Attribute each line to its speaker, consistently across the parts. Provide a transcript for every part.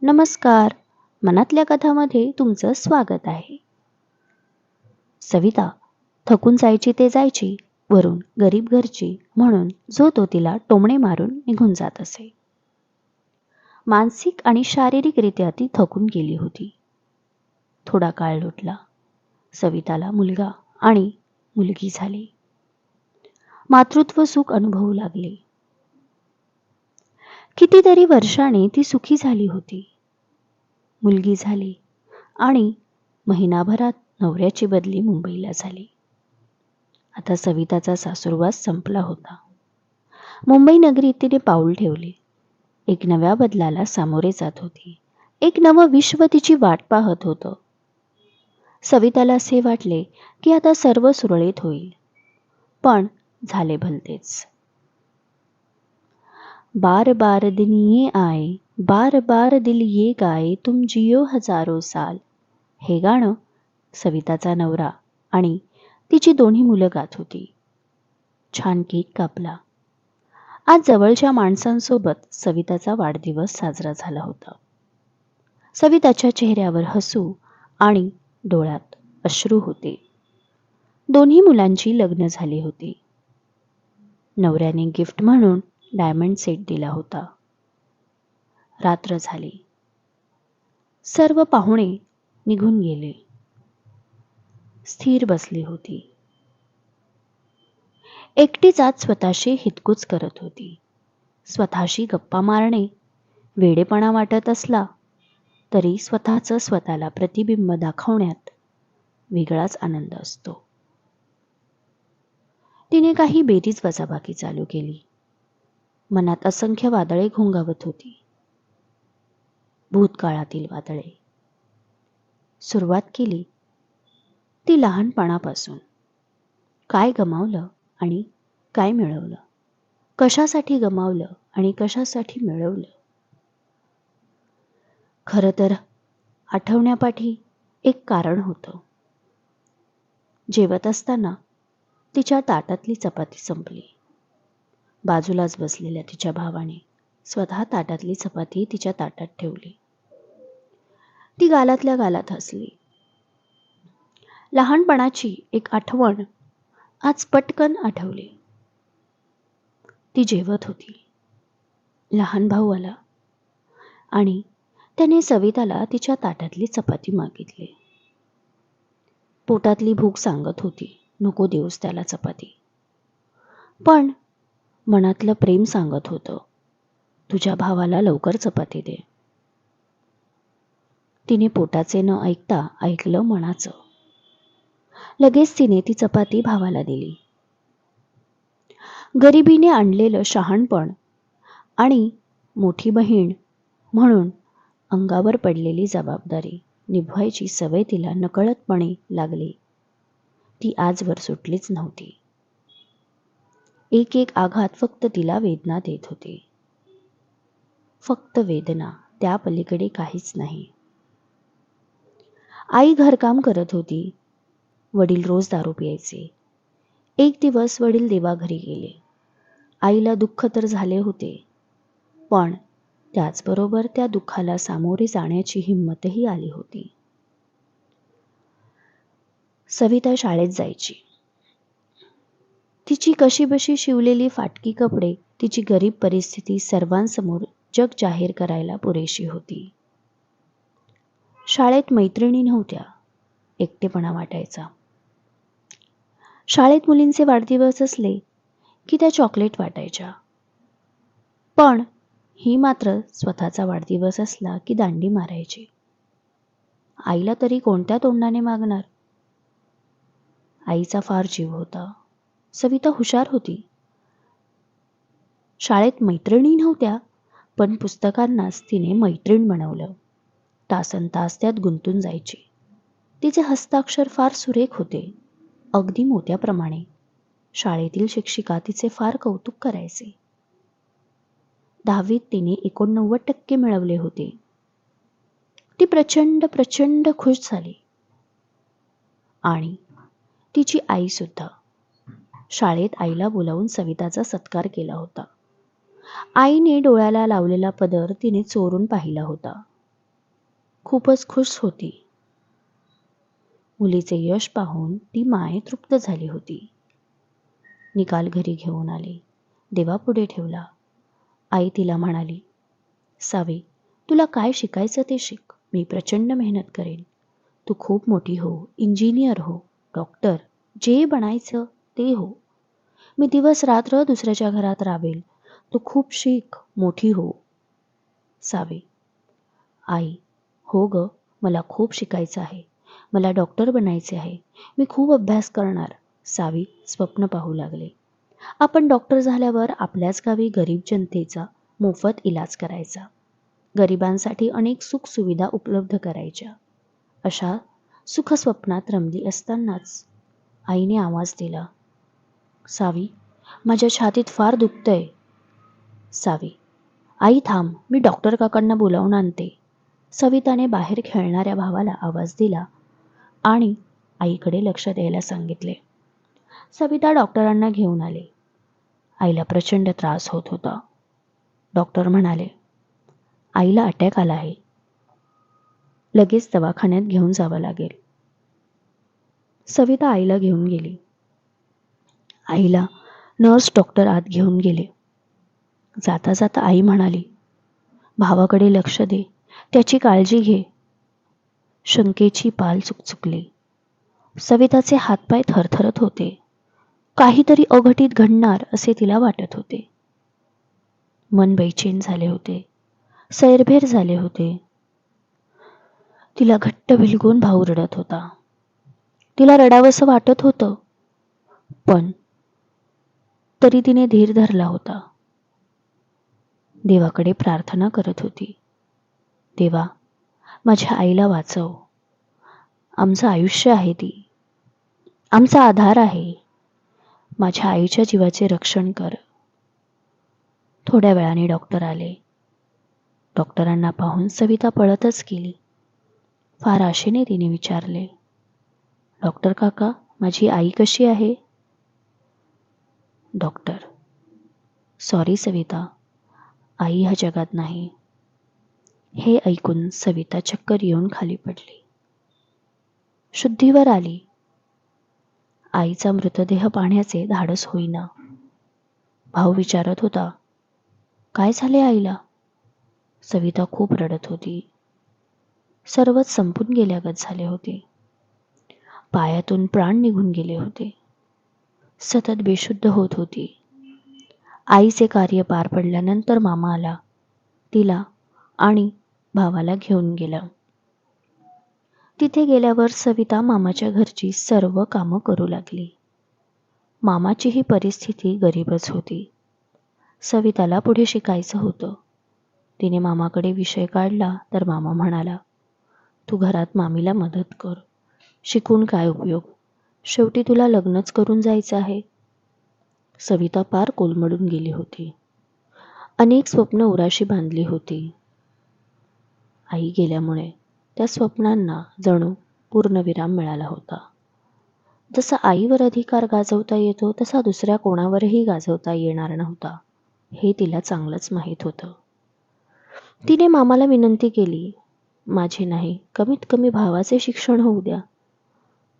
Speaker 1: नमस्कार. मनातल्या कथामध्ये तुमचं स्वागत आहे. सविता थकून जायची ते जायची, वरून गरीब घरची म्हणून जो तो तिला टोमणे मारून निघून जात असे. मानसिक आणि शारीरिकरित्या ती थकून गेली होती. थोडा काळ लोटला. सविताला मुलगा आणि मुलगी झाली. मातृत्व सुख अनुभवू लागले. कितीतरी वर्षांनी ती सुखी झाली होती. मुलगी झाली आणि महिनाभरात नवऱ्याची बदली मुंबईला झाली. आता सविताचा सासूरवास संपला होता. मुंबई नगरीत तिने पाऊल ठेवले. एक नव्या बदलाला सामोरे जात होती. एक नवं विश्व तिची वाट पाहत होतं. सविताला असे वाटले की आता सर्व सुरळीत होईल, पण झाले भलतेच. बार बार दिन ये आए, बार बार दिल ये गाए, तुम जियो हजारो साल. हे गाणं सविताचा नवरा आणि तिची दोन्ही मुलं गात होती. छान केक कापला. आज जवळच्या माणसांसोबत सविताचा वाढदिवस साजरा झाला होता. सविताच्या चेहऱ्यावर हसू आणि डोळ्यात अश्रू होते. दोन्ही मुलांची लग्न झाली होती. नवऱ्याने गिफ्ट म्हणून डायमंड सेट दिला होता. रात्र झाली. सर्व पाहुणे निघून गेले. स्थिर बसली होती. एकटीच आज स्वतःशी हितकुच करत होती. स्वतःशी गप्पा मारणे वेडेपणा वाटत असला तरी स्वतःचं स्वतःला प्रतिबिंब दाखवण्यात वेगळाच आनंद असतो. तिने काही बेरीज वजाबाकी चालू केली. मनात असंख्य वादळे घोंगावत होती. भूतकाळातील वादळे. सुरुवात केली ती लहानपणापासून. काय गमावलं आणि काय मिळवलं, कशासाठी गमावलं आणि कशासाठी मिळवलं. खरं तर आठवण्यापाठी एक कारण होतं. जेवत असताना तिच्या ताटातली चपाती संपली. बाजूलाच बसलेल्या तिच्या भावाने स्वतः ताटातली चपाती तिच्या ताटात ठेवली. ती गालातल्या गालात हसली. लहानपणाची एक आठवण आज पटकन आठवली. ती जेवत होती. लहान भाऊ आला आणि त्याने सविताला तिच्या ताटातली चपाती मागितली. पोटातली भूक सांगत होती नको देऊस त्याला चपाती, पण मनातलं प्रेम सांगत होतं तुझ्या भावाला लवकर चपाती दे. तिने पोटाचे न ऐकता ऐकलं मनाचं. लगेच तिने ती चपाती भावाला दिली. गरिबीने आणलेलं शहाणपण आणि मोठी बहीण म्हणून अंगावर पडलेली जबाबदारी निभवायची सवय तिला नकळतपणे लागली. ती आजवर सुटलीच नव्हती. एक एक आघात फक्त तिला वेदना देत होते. फक्त वेदना, त्या पलीकडे काहीच नाही. आई घरकाम करत होती. वडील रोज दारू प्यायचे. एक दिवस वडील देवाघरी गेले. आईला दुःख तर झाले होते, पण त्याचबरोबर त्या दुःखाला सामोरे जाण्याची हिंमतही आली होती. सविता शाळेत जायची. तिची कशीबशी शिवलेली फाटकी कपडे, तिची गरीब परिस्थिती सर्वांसमोर जग जाहीर करायला पुरेशी होती. शाळेत मैत्रिणी नव्हत्या. एकटेपणा वाटायचा. शाळेत मुलींचे वाढदिवस असले की त्या चॉकलेट वाटायच्या, पण ही मात्र स्वतःचा वाढदिवस असला की दांडी मारायची. आईला तरी कोणत्या तोंडाने मागणार. आईचा फार जीव होता. सविता हुशार होती. शाळेत मैत्रिणी नव्हत्या, पण पुस्तकांनाच तिने मैत्रीण बनवलं. तासनतास त्यात गुंतून जायची. तिचे हस्ताक्षर फार सुरेख होते, अगदी मोत्याप्रमाणे. शाळेतील शिक्षिका तिचे फार कौतुक करायचे. 10वीत तिने 89% मिळवले होते. ती प्रचंड प्रचंड खुश झाली. आणि तिची आई सुद्धा. शाळेत आईला बोलावून सविताचा सत्कार केला होता. आईने डोळ्याला लावलेला पदर तिने चोरून पाहिला होता. खूपच खुश होती. मुलीचे यश पाहून ती माय तृप्त झाली होती. निकाल घरी घेऊन आले. देवापुढे ठेवला. आई तिला म्हणाली, सावे, तुला काय शिकायचं ते शिक. मी प्रचंड मेहनत करेन. तू खूप मोठी हो, इंजिनियर हो, डॉक्टर, जे बनायचं ते हो. मी दिवस रात्र दुसऱ्याच्या घरात राबेल. तू खूप शिक, मोठी हो. सावे, आई, हो ग, मला खूप शिकायचं आहे. मला डॉक्टर बनायचे आहे. मी खूप अभ्यास करणार. सावी स्वप्न पाहू लागले. आपण डॉक्टर झाल्यावर आपल्याच गावी गरीब जनतेचा मोफत इलाज करायचा. गरिबांसाठी अनेक सुखसुविधा उपलब्ध करायच्या. अशा सुखस्वप्नात रमली असतानाच आईने आवाज दिला, सावी, माझ्या छातीत फार दुखतंय. सावी, आई थांब, मी डॉक्टर काकांना बोलावून आणते. सविताने बाहेर खेळणाऱ्या भावाला आवाज दिला आणि आईकडे लक्ष द्यायला सांगितले. सविता डॉक्टरांना घेऊन आले. आईला प्रचंड त्रास होत होता. डॉक्टर म्हणाले, आईला अटॅक आला आहे. लगेच दवाखान्यात घेऊन जावं लागेल. सविता आईला घेऊन गेली. आईला नर्स डॉक्टर आत घेऊन गेले. जाता जाता आई म्हणाली, भावाकडे लक्ष दे, त्याची काळजी घे. शंकेची पाल चुकचुकली. सविताचे हातपाय थरथरत होते. काहीतरी अघटित घडणार असे तिला वाटत होते. मन बैचेन झाले होते. सैरभैर झाले होते. तिला घट्ट भिलगून भाऊ रडत होता. तिला रडावंसं वाटत होतं, पण तरी तिने धीर धरला होता. देवाकडे प्रार्थना करत होती. देवा, माझ्या आईला वाचव. आमचं आयुष्य आहे ती. आमचा आधार आहे. माझ्या आईच्या जीवाचे रक्षण कर. थोड्या वेळाने डॉक्टर आले. डॉक्टरांना पाहून सविता पळतच गेली. फार आशेने तिने विचारले, डॉक्टर काका, माझी आई कशी आहे? डॉक्टर, सॉरी सविता, आई ह्या जगात नाही. हे ऐकून सविता चक्कर येऊन खाली पडली. शुद्धीवर आली. आईचा मृतदेह पाहण्याचे धाडस होईना. भाऊ विचारत होता, काय झाले आईला? सविता खूप रडत होती. सर्वच संपून गेल्यागत झाले होते. पायातून प्राण निघून गेले होते. सतत बेशुद्ध होत होती. आईचे कार्य पार पडल्यानंतर मामा आला. तिला आणि भावाला घेऊन गेला. तिथे गेल्यावर सविता मामाच्या घरची सर्व कामं करू लागली. मामाची ही परिस्थिती गरीबच होती. सविताला पुढे शिकायचं होतं. तिने मामाकडे विषय काढला तर मामा म्हणाला, तू घरात मामीला मदत कर. शिकून काय उपयोग? शेवटी तुला लग्नच करून जायचं आहे. सविता पार कोलमडून गेली होती. अनेक स्वप्न उराशी बांधली होती. आई गेल्यामुळे त्या स्वप्नांना जणू पूर्णविराम मिळाला होता. जसा आईवर अधिकार गाजवता येतो तसा दुसऱ्या कोणावरही गाजवता येणार नव्हता, हे तिला चांगलंच माहीत होतं. तिने मामाला विनंती केली, माझे नाही, कमीत कमी भावाचे शिक्षण होऊ द्या.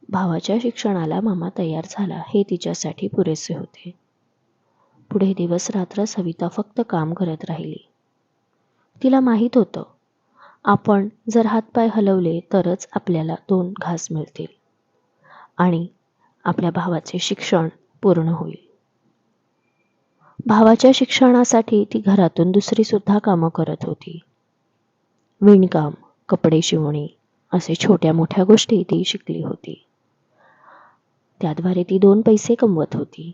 Speaker 1: भावाच्या शिक्षणाला मामा तयार झाला, हे तिच्यासाठी पुरेसे होते. पुढे दिवस रात्र सविता फक्त काम करत राहिली. तिला माहीत होतं, आपण जर हातपाय हलवले तरच आपल्याला 2 घास मिळतील आणि आपल्या भावाचे शिक्षण पूर्ण होईल. भावाच्या शिक्षणासाठी ती घरातून दुसरी सुद्धा कामं करत होती. विणकाम, कपडे शिवणे असे छोट्या मोठ्या गोष्टी ती शिकली होती. त्याद्वारे ती 2 पैसे कमवत होती.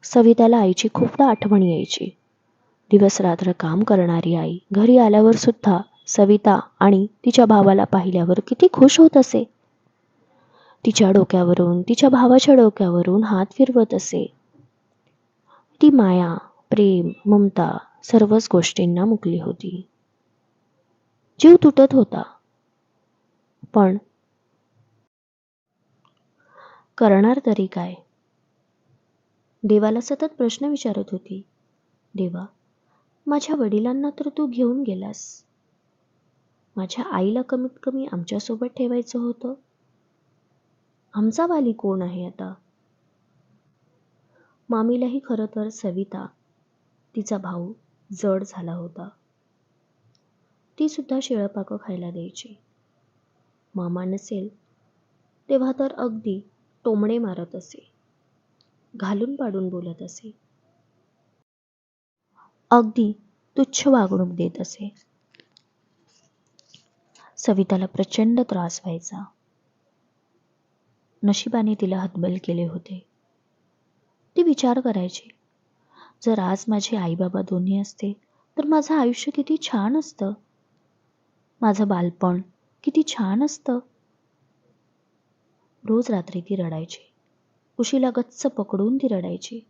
Speaker 1: सविताला आईची खूपदा आठवण यायची. दिवस रात्र काम करणारी आई घरी आल्यावर सुद्धा सविता आणि तिच्या भावाला पाहिल्यावर किती खुश होत असे. तिच्या डोक्यावरून, तिच्या भावाच्या डोक्यावरून हात फिरवत असे. ती माया, प्रेम, ममता सर्वच गोष्टींना मुकली होती. जीव तुटत होता. पण करणार तरी काय? देवाला सतत प्रश्न विचारत होती. देवा, माझ्या वडिलांना तर तू घेऊन गेलास. माझ्या आईला कमीत कमी आमच्यासोबत ठेवायचं होतं. आमचा वाली कोण आहे आता? मामीलाही खरं तर सविता, तिचा भाऊ, जड झाला होता. ती सुद्धा शिळंपाकं खायला द्यायची. मामा नसेल तेव्हा तर अगदी टोमणे मारत असे, घालून पाडून बोलत असे, अगदी तुच्छ वागणूक देत असे. सविताला प्रचंड त्रास व्हायचा. नशिबाने तिला हतबल केले होते. ती विचार करायची, जर आज माझे आई बाबा दोन्ही असते तर माझं आयुष्य किती छान असतं. माझं बालपण किती छान असतं. रोज रात्री ती रडायची. उशीला गच्च पकडून ती रडायची.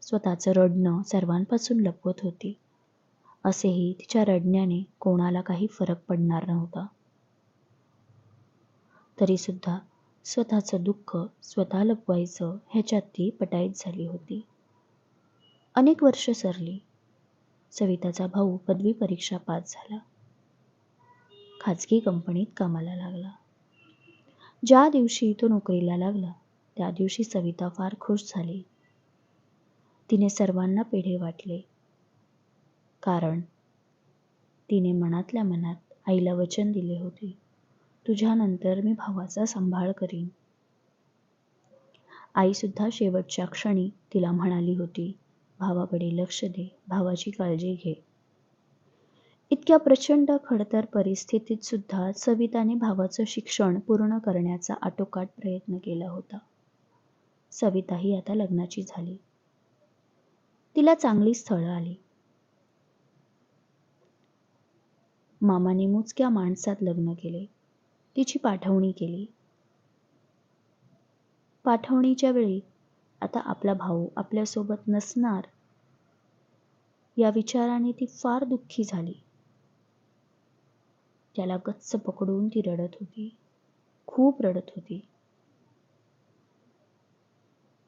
Speaker 1: स्वतःचं रडणं सर्वांपासून लपवत होती. असेही तिच्या रडण्याने कोणाला काही फरक पडणार नव्हता. तरीसुद्धा स्वतःचं दुःख स्वतः लपवायचं ह्याच्यात ती पटाईत झाली होती. अनेक वर्ष सरली. सविताचा भाऊ पदवी परीक्षा पास झाला. खाजगी कंपनीत कामाला लागला. ज्या दिवशी तो नोकरीला लागला त्या दिवशी सविता फार खुश झाली. तिने सर्वांना पेढे वाटले. कारण तिने मनातल्या मनात आईला वचन दिले होते, तुझ्यानंतर मी भावाचा सांभाळ करीन. आई सुद्धा शेवटच्या क्षणी तिला म्हणाली होती, भावाकडे लक्ष दे, भावाची काळजी घे. इतक्या प्रचंड खडतर परिस्थितीत सुद्धा सविताने भावाचं शिक्षण पूर्ण करण्याचा आटोकाट प्रयत्न केला होता. सविता ही आता लग्नाची झाली. तिला चांगली स्थळं आली. मामाने मोजक्या माणसात लग्न केले. तिची पाठवणी केली. पाठवणीच्या वेळी आता आपला भाऊ आपल्यासोबत नसणार या विचाराने ती फार दुःखी झाली. त्याला गच्च पकडून ती रडत होती. खूप रडत होती.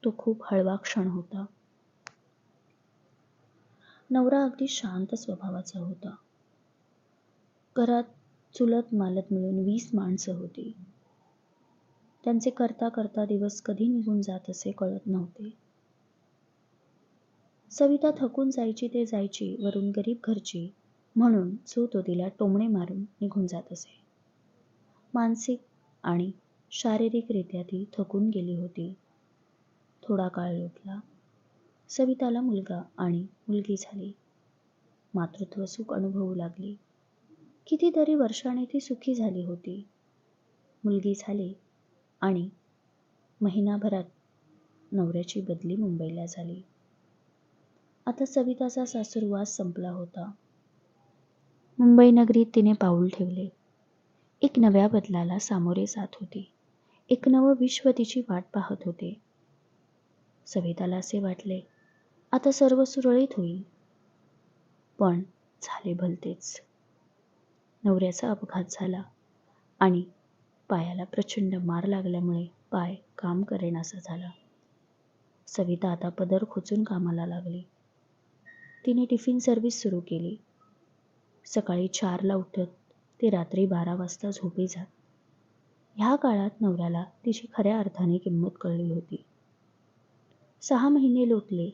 Speaker 1: तो खूप हळवा क्षण होता. नवरा अगदी शांत स्वभावाचा होता. घरात चुलत मालत मिळून 20 माणसं होती. त्यांचे करता करता दिवस कधी निघून जात असे कळत नव्हते. सविता थकून जायची ते जायची, वरून गरीब घरची म्हणून जो तो तिला टोमणे मारून निघून जात असे. मानसिक आणि शारीरिकरित्या ती थकून गेली होती. थोडा काळ लोटला. सविताला मुलगा आणि मुलगी झाली. मातृत्व सुख अनुभवू लागली. कितीतरी वर्षाने ती सुखी झाली होती. मुलगी झाली आणि महिनाभरात नवऱ्याची बदली मुंबईला झाली. आता सविताचा सासुरवास संपला होता. मुंबई नगरीत तिने पाऊल ठेवले. एक नव्या बदलाला सामोरे जात होती. एक नवं विश्व तिची वाट पाहत होते. सविताला असे वाटले, आता सर्व सुरळीत होईल. पण झाले भलतेच. नवऱ्याचा अपघात झाला आणि पायाला प्रचंड मार लागल्यामुळे पाय काम करेनासा झाला. सविता आता पदर खोचून कामाला लागली. तिने टिफिन सर्व्हिस सुरू केली. सकाळी 4ला उठत ते रात्री 12 वाजता झोपी जात. ह्या काळात नवऱ्याला तिची खऱ्या अर्थाने किंमत कळली होती. 6 महिने लोटले.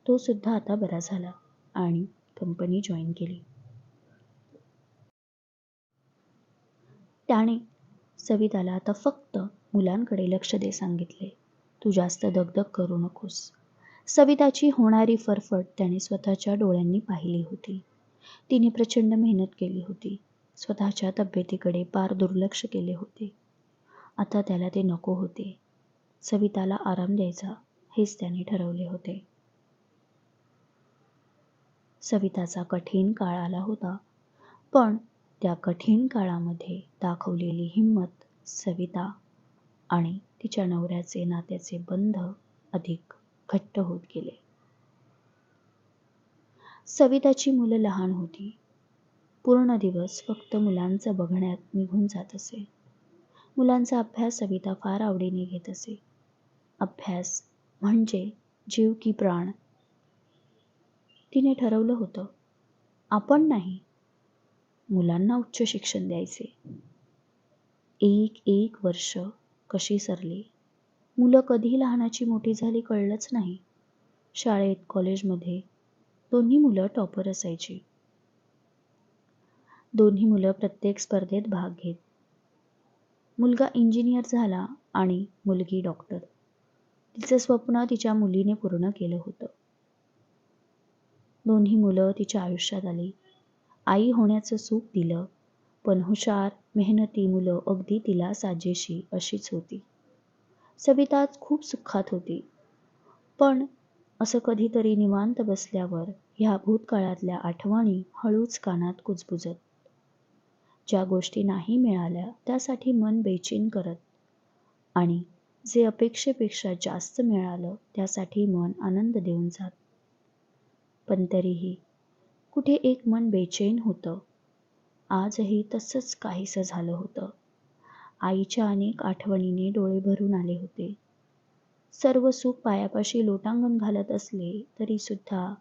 Speaker 1: तो सुद्धा आता बरा झाला आणि कंपनी जॉईन केली. त्याने सविताला आता फक्त मुलांकडे लक्ष दे सांगितले. तू जास्त दगदग करू नकोस. सविताची होणारी फरफट त्याने स्वतःच्या डोळ्यांनी पाहिली होती. तिने प्रचंड मेहनत केली होती. स्वतःच्या तब्येतीकडे पार दुर्लक्ष केले होते. आता त्याला ते नको होते. सविताला आराम द्यायचा हेच त्याने ठरवले होते. सविताचा कठीण काळ आला होता, पण त्या कठीण काळामध्ये दाखवलेली हिंमत सविता आणि तिच्या नवऱ्याचे नात्याचे बंध अधिक घट्ट होत गेले. सविताची मुलं लहान होती. पूर्ण दिवस फक्त मुलांचं बघण्यात निघून जात असे. मुलांचा अभ्यास सविता फार आवडीने घेत असे. अभ्यास म्हणजे जीव की प्राण. तिने ठरवलं होतं, आपण नाही, मुलांना उच्च शिक्षण द्यायचे. एक एक वर्ष कशी सरली. मुलं कधी लहानाची मोठी झाली कळलंच नाही. शाळेत, कॉलेजमध्ये दोन्ही मुलं टॉपर असायची. दोन्ही मुलं प्रत्येक स्पर्धेत भाग घेत. मुलगा इंजिनियर झाला आणि मुलगी डॉक्टर. तिचं स्वप्न तिच्या मुलीने पूर्ण केलं होतं. दोन्ही मुलं तिच्या आयुष्यात आली. आई होण्याचं सुख दिलं, पण हुशार, मेहनती मुलं अगदी तिला साजेशी अशीच होती. सविता खूप सुखात होती. पण असं कधीतरी निवांत बसल्यावर ह्या भूतकाळातल्या आठवणी हळूच कानात कुजबुजत. ज्या गोष्टी नाही मिळाल्या त्यासाठी मन बेचैन करत आणि जे अपेक्षेपेक्षा जास्त मिळालं त्यासाठी मन आनंद देऊन जात. पण तरीही कुठे एक मन बेचैन होतं. आजही तसंच काहीसं झालं होतं. आईच्या अनेक आठवणीने डोळे भरून आले होते. सर्व सुख पायापाशी लोटांगण घालत असले तरी सुद्धा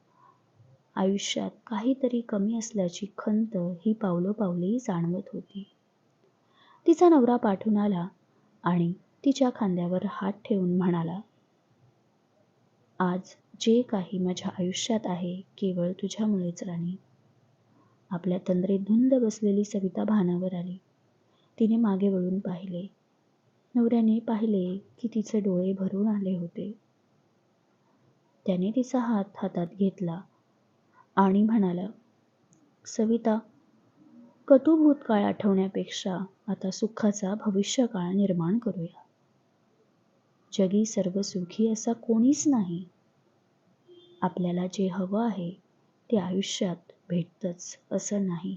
Speaker 1: आयुष्यात काहीतरी कमी असल्याची खंत ही पावलोपावली जाणवत होती. तिचा नवरा पाठून आला आणि तिच्या खांद्यावर हात ठेवून म्हणाला, आज जे काही माझ्या आयुष्यात आहे केवळ तुझ्यामुळेच राणी. आपल्या तंद्रीत धुंद बसलेली सविता भानावर आली. तिने मागे वळून पाहिले. नवऱ्याने पाहिले की तिचे डोळे भरून आले होते. त्याने तिचा हात हातात घेतला आणि म्हणाला, सविता, कटू भूतकाळ आठवण्यापेक्षा आता सुखाचा भविष्यकाळ निर्माण करूया. जगी सर्व सुखी असा कोणीच नाही. आपल्याला जे हवं आहे ते आयुष्यात भेटतंच असं नाही.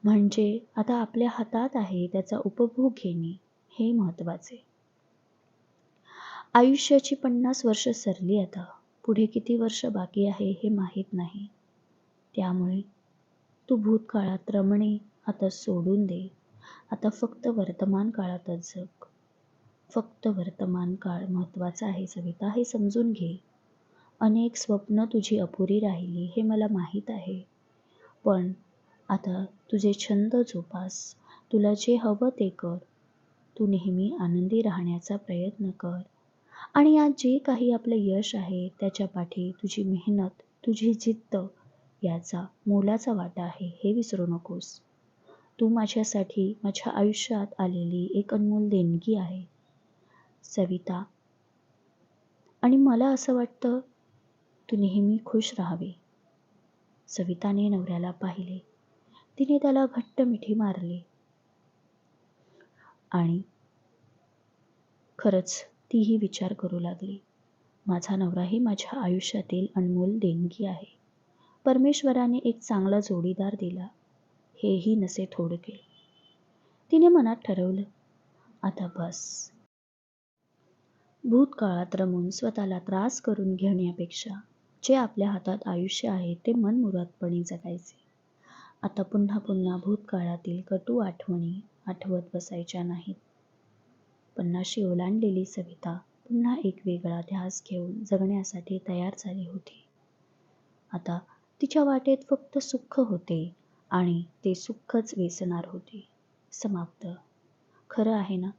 Speaker 1: म्हणजे आता आपल्या हातात आहे त्याचा उपभोग घेणे हे महत्त्वाचे. आयुष्याची 50 वर्ष सरली आता. पुढे किती वर्ष बाकी आहे हे माहीत नाही. त्यामुळे तू भूतकाळात रमणे आता सोडून दे. आता फक्त वर्तमान काळातच जग. फक्त वर्तमान काळ महत्त्वाचा आहे सविता, हे समजून घे. अनेक स्वप्न तुझी अपुरी राहिली हे मला माहीत आहे. पण आता तुझे छंद जोपास. तुला जे हवं ते कर. तू नेहमी आनंदी राहण्याचा प्रयत्न कर. आणि आज जे काही आपलं यश आहे त्याच्या पाठी तुझी मेहनत, तुझी जिद्द याचा मोलाचा वाटा आहे हे विसरू नकोस. तू माझ्यासाठी माझ्या आयुष्यात आलेली एक अनमोल देणगी आहे सविता. आणि मला असं वाटतं तू नेहमी खुश राहावी. सविताने नवऱ्याला पाहिले. तिने त्याला घट्ट मिठी मारली आणि खरंच तीही विचार करू लागली, माझा नवराही माझ्या आयुष्यातील अनमोल देणगी आहे. परमेश्वराने एक चांगला जोडीदार दिला, हेही नसे थोडके. तिने मनात ठरवलं, आता बस. भूतकाळात रमून स्वतःला त्रास करून घेण्यापेक्षा जे आपल्या हातात आयुष्य आहे ते मनमुरादपणे जगायचे. आता पुन्हा पुन्हा भूतकाळातील कटू आठवणी आठवत बसायच्या नाहीत. 50शी ओलांडलेली सविता पुन्हा एक वेगळा ध्यास घेऊन जगण्यासाठी तयार झाली होती. आता तिच्या वाटेत फक्त सुख होते आणि ते सुखच वेचणार होते. समाप्त. खरं आहे ना,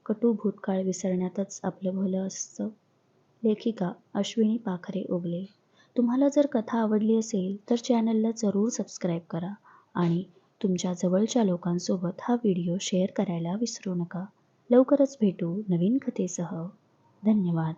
Speaker 1: कटू भूतकाळ विसरण्यातच आपलं भलं असतं. लेखिका अश्विनी पाखरे ओगले. तुम्हाला जर कथा आवडली असेल तर चॅनलला जरूर सबस्क्राईब करा आणि तुमच्या जवळच्या लोकांसोबत हा व्हिडिओ शेअर करायला विसरू नका. लवकरच भेटू नवीन कथेसह. धन्यवाद.